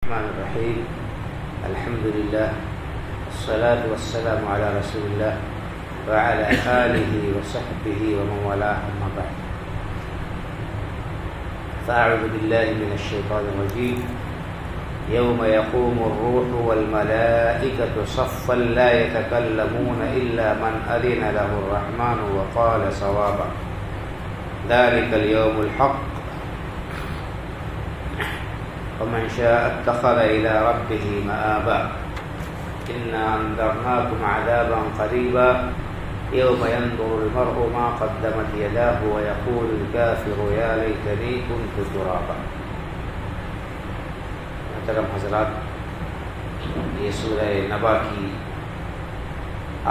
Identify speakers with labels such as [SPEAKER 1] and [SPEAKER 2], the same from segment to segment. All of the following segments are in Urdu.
[SPEAKER 1] الرحمن الرحیم الحمد للہ والصلاة والسلام علی رسول اللہ وعلى آلہ وصحبہ ومن والاه اما بعد فاعوذ باللہ من الشیطان الرجیم یوم یقوم الروح والملائکۃ صفا لا يتکلمون الا من اذن له الرحمن وقال صوابا ذلك اليوم الحق ومن شاء اتخذ إلى ربه مآبا إنا أنذرناكم عذابا قريبا يوم ينظر المرء ما قدمت يداه ويقول الكافر يا ليتني كنت ترابا. محترم حضرات، یہ سورہ نبا کی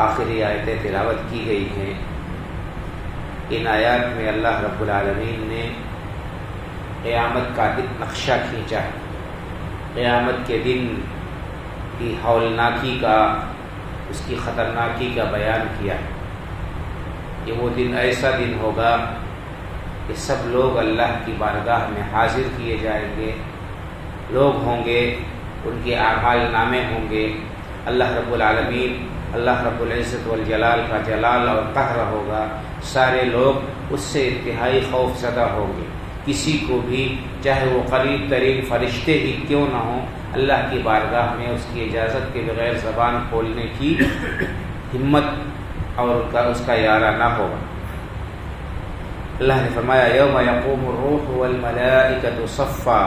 [SPEAKER 1] آخری آیتیں تلاوت کی گئی ہیں. ان آیات میں اللہ رب العالمین نے قیامت کا نقشہ کھینچا ہے. قیامت کے دن کی ہولناکی کا، اس کی خطرناکی کا بیان کیا ہے. یہ وہ دن ایسا دن ہوگا کہ سب لوگ اللہ کی بارگاہ میں حاضر کیے جائیں گے. لوگ ہوں گے، ان کے اعمال نامے ہوں گے. اللہ رب العالمین، اللہ رب العزت والجلال کا جلال اور قہر ہوگا. سارے لوگ اس سے انتہائی خوف زدہ ہوں گے. کسی کو بھی، چاہے وہ قریب ترین فرشتے ہی کیوں نہ ہوں، اللہ کی بارگاہ میں اس کی اجازت کے بغیر زبان کھولنے کی ہمت اور اس کا ارادہ نہ ہوگا. اللہ نے فرمایا یوم یقوم الروح والملائکۃ صفا.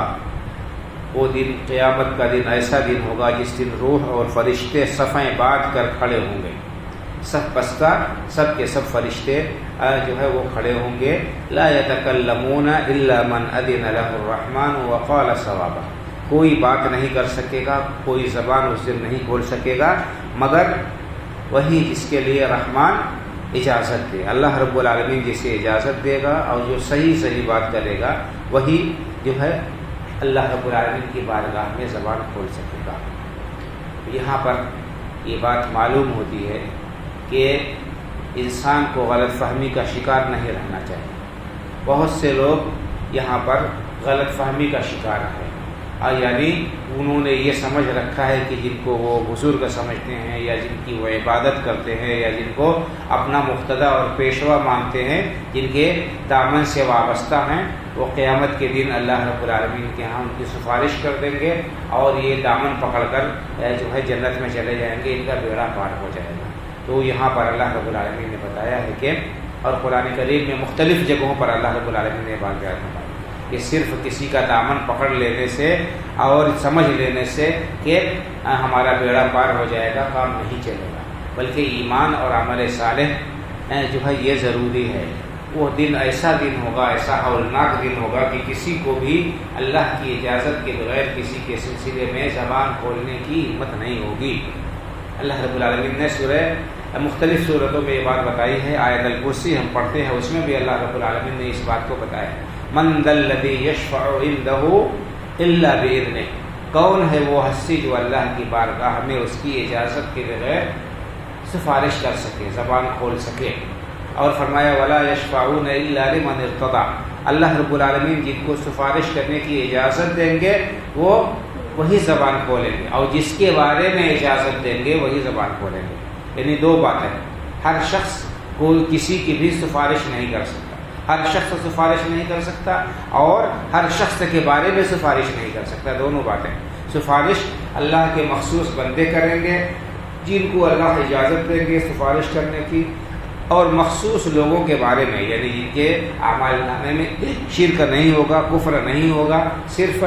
[SPEAKER 1] وہ دن، قیامت کا دن ایسا دن ہوگا جس دن روح اور فرشتے صفیں باندھ کر کھڑے ہوں گے. سب بستہ، سب کے سب فرشتے جو ہے وہ کھڑے ہوں گے. لا يتکلمون الا من اذن له الرحمن وقال صوابا. کوئی بات نہیں کر سکے گا، کوئی زبان اس دن نہیں کھول سکے گا مگر وہی جس کے لیے رحمان اجازت دے. اللہ رب العالمین جسے اجازت دے گا اور جو صحیح بات کرے گا وہی جو ہے اللہ رب العالمین کی بارگاہ میں زبان کھول سکے گا. یہاں پر یہ بات معلوم ہوتی ہے کہ انسان کو غلط فہمی کا شکار نہیں رہنا چاہیے. بہت سے لوگ یہاں پر غلط فہمی کا شکار ہیں، یعنی انہوں نے یہ سمجھ رکھا ہے کہ جن کو وہ بزرگ سمجھتے ہیں یا جن کی وہ عبادت کرتے ہیں یا جن کو اپنا مقتدی اور پیشوا مانتے ہیں، جن کے دامن سے وابستہ ہیں، وہ قیامت کے دن اللہ رب العالمین کے ہاں ان کی سفارش کر دیں گے اور یہ دامن پکڑ کر جو ہے جنت میں چلے جائیں گے. ان کا بیڑا پار ہو جائے گا. تو یہاں پر اللہ رب العالمین نے بتایا ہے کہ، اور قرآن کریم میں مختلف جگہوں پر اللہ رب العالمین نے بات بیان فرمائی کہ صرف کسی کا دامن پکڑ لینے سے اور سمجھ لینے سے کہ ہمارا بیڑا پار ہو جائے گا کام نہیں چلے گا، بلکہ ایمان اور عمل صالح جو ہے یہ ضروری ہے. وہ دن ایسا دن ہوگا، ایسا ہولناک دن ہوگا کہ کسی کو بھی اللہ کی اجازت کے بغیر کسی کے سلسلے میں زبان کھولنے کی ہمت نہیں ہوگی. اللہ رب العالمین نے مختلف صورتوں میں یہ بات بتائی ہے. آیت الکرسی ہم پڑھتے ہیں، اس میں بھی اللہ رب العالمین نے اس بات کو بتایا ہے. من ذا الذی یشفع عنده الا باذنہ. کون ہے وہ ہستی جو اللہ کی بارگاہ میں اس کی اجازت کے بغیر سفارش کر سکے، زبان کھول سکے. اور فرمایا ولا یشفعون الا لمن ارتضی. اللہ رب العالمین جن کو سفارش کرنے کی اجازت دیں گے وہ وہی زبان کھولیں گے، اور جس کے بارے میں اجازت دیں گے وہی زبان کھولیں گے. یعنی دو باتیں، ہر شخص کوئی کسی کی بھی سفارش نہیں کر سکتا، ہر شخص سفارش نہیں کر سکتا اور ہر شخص کے بارے میں سفارش نہیں کر سکتا. دونوں باتیں. سفارش اللہ کے مخصوص بندے کریں گے جن کو اللہ اجازت دیں گے سفارش کرنے کی، اور مخصوص لوگوں کے بارے میں، یعنی جن کے اعمال نامے میں شرک نہیں ہوگا، کفر نہیں ہوگا، صرف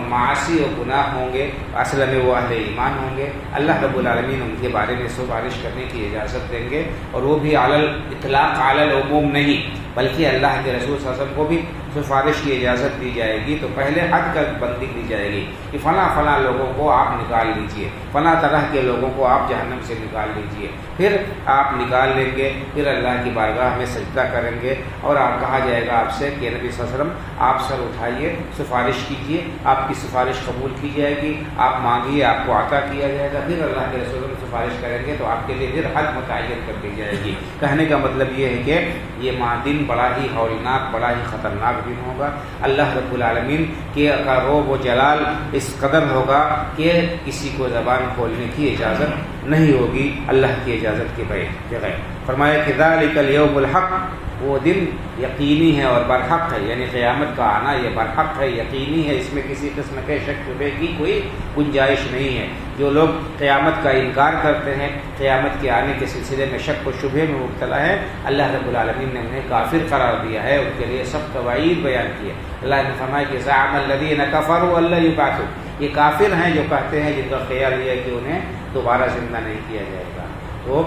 [SPEAKER 1] معاصی و گناہ ہوں گے، اصل میں وہ اہل ایمان ہوں گے. اللہ رب العالمین ان کے بارے میں سفارش کرنے کی اجازت دیں گے، اور وہ بھی علی الاطلاق، علی العموم نہیں، بلکہ اللہ کے رسول صلی اللہ علیہ وسلم کو بھی سفارش کی اجازت دی جائے گی. تو پہلے حد کر بندی دی جائے گی کہ فلاں لوگوں کو آپ نکال لیجئے، فلاں طرح کے لوگوں کو آپ جہنم سے نکال لیجئے. پھر آپ نکال لیں گے، پھر اللہ کی بارگاہ میں سجدہ کریں گے اور آپ کہا جائے گا آپ سے کہ نبی صلی اللہ علیہ وسلم آپ سر اٹھائیے، سفارش کیجئے، آپ کی سفارش قبول کی جائے گی، آپ مانگیے آپ کو عطا کیا جائے گا. پھر اللہ کے رسول سفارش کریں گے تو آپ کے لیے پھر حد متعین کر دی جائے گی۔ کہنے کا مطلب یہ ہے کہ یہ دن بڑا ہی ہولناک، بڑا ہی خطرناک دن ہوگا۔ اللہ رب العالمین کا روب و جلال اس قدر ہوگا کہ کسی کو زبان کھولنے کی اجازت نہیں ہوگی اللہ کی اجازت کے بغیر۔ فرمایا کہ ذالک الیوم الحق، وہ دن یقینی ہے اور برحق ہے، یعنی قیامت کا آنا یہ برحق ہے، یقینی ہے، اس میں کسی قسم کے شک شبے کی کوئی گنجائش نہیں ہے۔ جو لوگ قیامت کا انکار کرتے ہیں، قیامت کے آنے کے سلسلے میں شک و شبے میں مبتلا ہے، اللہ رب العالمین نے انہیں کافر قرار دیا ہے، ان کے لیے سخت وعید بیان کی ہے۔ اللہ نے فرمایا کہ زعم الذین کفروا ان لن یبعثوا، یہ کافر ہیں جو کہتے ہیں، جن کا خیال یہ ہے کہ انہیں دوبارہ زندہ نہیں کیا جائے گا۔ تو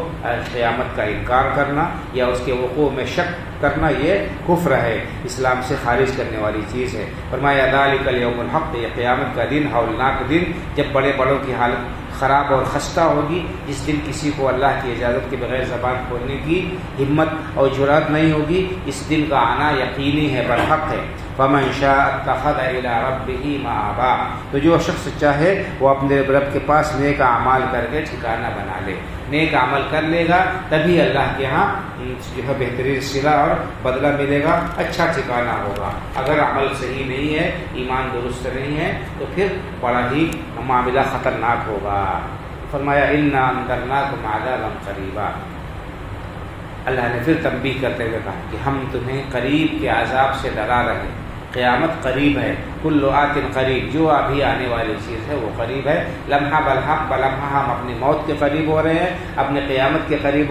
[SPEAKER 1] قیامت کا انکار کرنا یا اس کے وقوع میں شک کرنا یہ کفر ہے، اسلام سے خارج کرنے والی چیز ہے۔ فرمایا ذالک الیوم الحق، یہ قیامت کا دن ہولناک دن، جب بڑے بڑوں کی حالت خراب اور خستہ ہوگی، جس دن کسی کو اللہ کی اجازت کے بغیر زبان کھولنے کی ہمت اور جرأت نہیں ہوگی، اس دن کا آنا یقینی ہے، برحق ہے۔ فمن شاء اتخذ الى ربه مآبا، تو جو شخص چاہے وہ اپنے رب کے پاس نیک اعمال کر کے ٹھکانہ بنا لے، نیک عمل کر لے گا تبھی اللہ کے ہاں جو ہے بہترین صلہ اور بدلہ ملے گا، اچھا ٹھکانہ ہوگا۔ اگر عمل صحیح نہیں ہے، ایمان درست نہیں ہے، تو پھر بڑا ہی معاملہ خطرناک ہوگا۔ فرمایا انا انذرناکم عذابا قریبا، اللہ نے پھر تنبیہ کرتے ہوئے کہا کہ ہم تمہیں قریب کے عذاب سے ڈرا رہے ہیں، قیامت قریب ہے، کل آت قریب، جو ابھی آنے والی چیز ہے وہ قریب ہے۔ لمحہ بلمحہ ہم اپنی موت کے قریب ہو رہے ہیں، اپنے قیامت کے قریب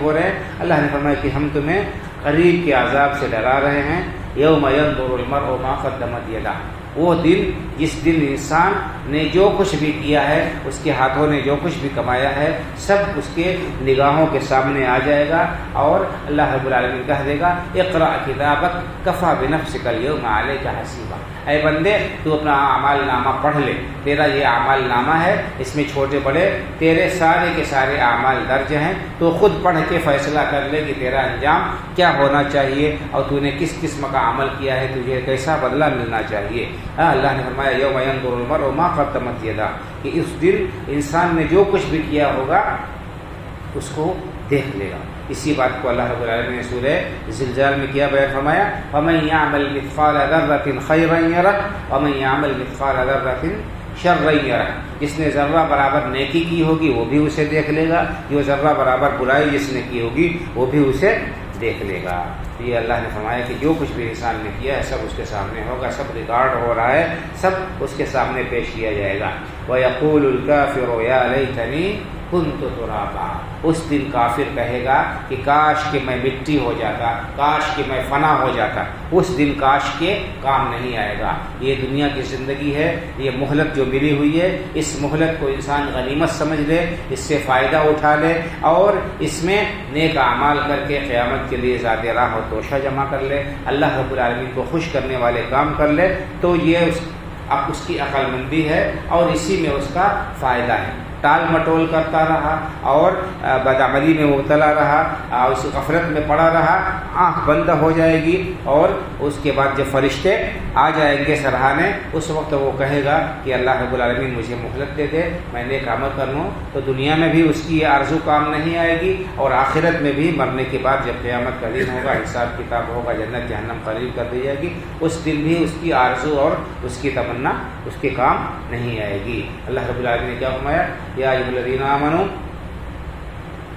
[SPEAKER 1] ہو رہے ہیں۔ اللہ نے فرمایا کہ ہم تمہیں قریب کے عذاب سے ڈرا رہے ہیں۔ یوم ینظر المرء ما قدمت یدہ، وہ دن جس دن انسان نے جو کچھ بھی کیا ہے، اس کے ہاتھوں نے جو کچھ بھی کمایا ہے، سب اس کے نگاہوں کے سامنے آ جائے گا، اور اللہ رب العالمین کہہ دے گا اقرأ کتابک کفی بنفسک اليوم علیک حسیبا، اے بندے تو اپنا اعمال نامہ پڑھ لے، تیرا یہ اعمال نامہ ہے، اس میں چھوٹے بڑے تیرے سارے کے سارے اعمال درج ہیں، تو خود پڑھ کے فیصلہ کر لے کہ تیرا انجام کیا ہونا چاہیے اور تو نے کس قسم کا عمل کیا ہے، تجھے کیسا بدلہ ملنا چاہیے۔ اللہ نے فرمایا یوم ینظر المرء ما قدمت یدہ، کہ اس دن انسان نے جو کچھ بھی کیا ہوگا اس کو دیکھ لے گا۔ اسی بات کو اللہ رب العالمین نے سورہ زلزال میں کیا بیان فرمایا وَمَن يَعْمَلْ مِثْقَالَ ذَرَّةٍ خَيْرًا يَرَهُ وَمَن يَعْمَلْ مِثْقَالَ ذَرَّةٍ شَرًّا يَرَهُ، جس نے ذرہ برابر نیکی کی ہوگی وہ بھی اسے دیکھ لے گا، جو ذرہ برابر برائی جس نے کی ہوگی وہ بھی اسے دیکھ لے گا۔ یہ اللہ نے فرمایا کہ جو کچھ بھی انسان نے کیا ہے سب اس کے سامنے ہوگا، سب ریکارڈ ہو رہا ہے، سب اس کے سامنے پیش کیا جائے گا۔ وَيَقُولُ الْكَافِرُ يَا لَيْتَنِي كُنتُ تُرَابًا، اس دن کافر کہے گا کہ کاش کہ میں مٹی ہو جاتا، کاش کہ میں فنا ہو جاتا۔ اس دن کاش کے کام نہیں آئے گا۔ یہ دنیا کی زندگی ہے، یہ مہلت جو ملی ہوئی ہے، اس مہلت کو انسان غنیمت سمجھ لے، اس سے فائدہ اٹھا لے، اور اس میں نیک اعمال کر کے قیامت کے لیے ذات راہ و توشہ جمع کر لے، اللہ رب العالمین کو خوش کرنے والے کام کر لے، تو یہ اس کی عقل مندی ہے اور اسی میں اس کا فائدہ ہے۔ ٹال مٹول کرتا رہا اور بدعملی میں مبتلا رہا، اس غفلت میں پڑا رہا، آنکھ بند ہو جائے گی، اور اس کے بعد جب فرشتے آ جائیں گے سرہانے، اس وقت وہ کہے گا کہ اللہ رب العالمین مجھے مہلت دے دے، میں نیک عمل کر لوں۔ تو دنیا میں بھی اس کی یہ آرزو کام نہیں آئے گی، اور آخرت میں بھی مرنے کے بعد جب قیامت کا دن ہوگا، حساب کتاب ہوگا، جنت جہنم قریب کر دی جائے گی، اس دن بھی اس کی آرزو اور اس کی تمنا اس کے کام نہیں آئے گی۔ اللہ رب العالمین نے کیا فرمایا یا ایھا الذین آمنوا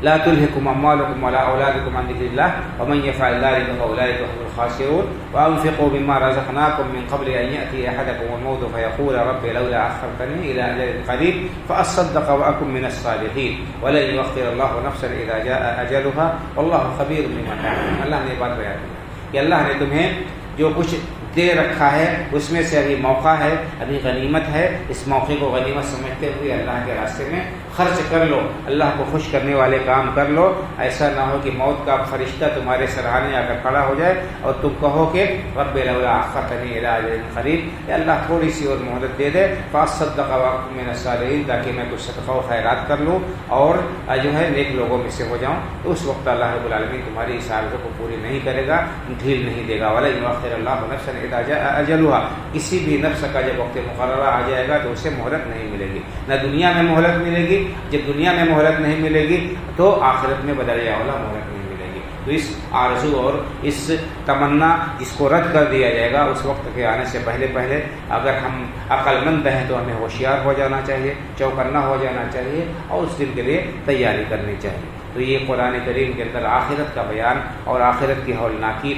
[SPEAKER 1] لا تلهکم اموالکم ولا اولادکم عن ذکر اللہ ومن یفعل ذلک فاولئک هم الخاسرون وانفقوا مما رزقناکم من قبل ان یأتی احدکم الموت فیقول رب لولا اخرتنی الى اجل قریب فاصدق واکن من الصالحین ولن یؤخر اللہ نفسا اذا جاء اجلها واللہ خبیر بما تعملون۔ اللہ نے بات بیان کی کہ اللہ نے تمہیں جو کچھ دے رکھا ہے اس میں سے ابھی موقع ہے، ابھی غنیمت ہے، اس موقع کو غنیمت سمجھتے ہوئے اللہ کے راستے میں خرچ کر لو، اللہ کو خوش کرنے والے کام کر لو۔ ایسا نہ ہو کہ موت کا فرشتہ تمہارے سرہانے آ کر کھڑا ہو جائے اور تم کہو کہ رب لولا اخرتنی الی اجل قریب، یا اللہ تھوڑی سی اور مہلت دے دے، فاصدق واکن من الصالحین، تاکہ میں کچھ صدقہ و خیرات کر لوں اور جو ہے نیک لوگوں میں سے ہو جاؤں۔ تو اس وقت اللہ رب العالمین تمہاری اس عارضوں کو پوری نہیں کرے گا، ڈھیل نہیں دے گا۔ ولا یؤخر اللہ نفسا اذا جاء اجلها، کسی بھی نفس کا جب وقت مقررہ آ جائے گا تو اسے مہلت نہیں ملے گی، نہ دنیا میں مہلت ملے گی، جب دنیا میں مہلت نہیں ملے گی تو آخرت میں بدل اولا مہلت نہیں ملے گی۔ تو اس آرزو اور اس تمنا جس کو رد کر دیا جائے گا اس وقت کے آنے سے پہلے پہلے اگر ہم عقل مند ہیں تو ہمیں ہوشیار ہو جانا چاہیے، چوکنا ہو جانا چاہیے اور اس دن کے لیے تیاری کرنی چاہیے۔ تو یہ قرآن کریم کے اندر آخرت کا بیان اور آخرت کی ہولناکی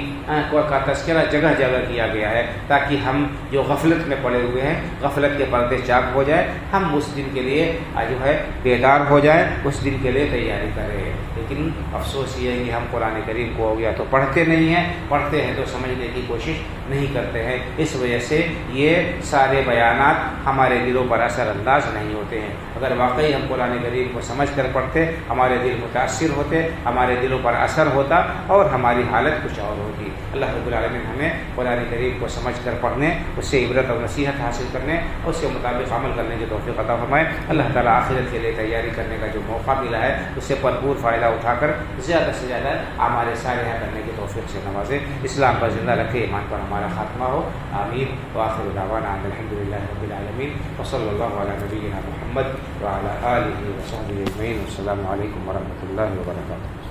[SPEAKER 1] کا تذکرہ جگہ جگہ کیا گیا ہے، تاکہ ہم جو غفلت میں پڑے ہوئے ہیں غفلت کے پردے چاک ہو جائے، ہم اس دن کے لیے جو ہے بیدار ہو جائیں، اس دن کے لیے تیاری کریں۔ لیکن افسوس یہ ہے کہ ہم قرآن کریم کو یا تو پڑھتے نہیں ہیں، پڑھتے ہیں تو سمجھنے کی کوشش نہیں کرتے ہیں، اس وجہ سے یہ سارے بیانات ہمارے دلوں پر اثر انداز نہیں ہوتے ہیں۔ اگر واقعی ہم قرآن کریم کو سمجھ کر پڑھتے، ہمارے دل متاثر ہوتے، ہمارے دلوں پر اثر ہوتا اور ہماری حالت کچھ اور ہوتی۔ اللہ رب العالمین ہمیں قرآن کریم کو سمجھ کر پڑھنے، اس سے عبرت اور نصیحت حاصل کرنے، اس کے مطابق عمل کرنے کی توفیق عطا فرمائے۔ اللہ تعالیٰ آخرت کے لیے تیاری کرنے کا جو موقع ملا ہے اس سے بھرپور فائدہ اٹھا کر زیادہ سے زیادہ اعمال صالحہ کرنے کی توفیق سے نوازے، اسلام پر زندہ رکھے، ایمان پر ہمارا خاتمہ ہو، آمین۔ وآخر دعوانا ان الحمد للہ رب العالمین وصلی اللہ علی نبینا محمد وعلی آلہ وصحبہ اجمعین۔ السلام علیکم ورحمۃ اللہ وبرکاتہ۔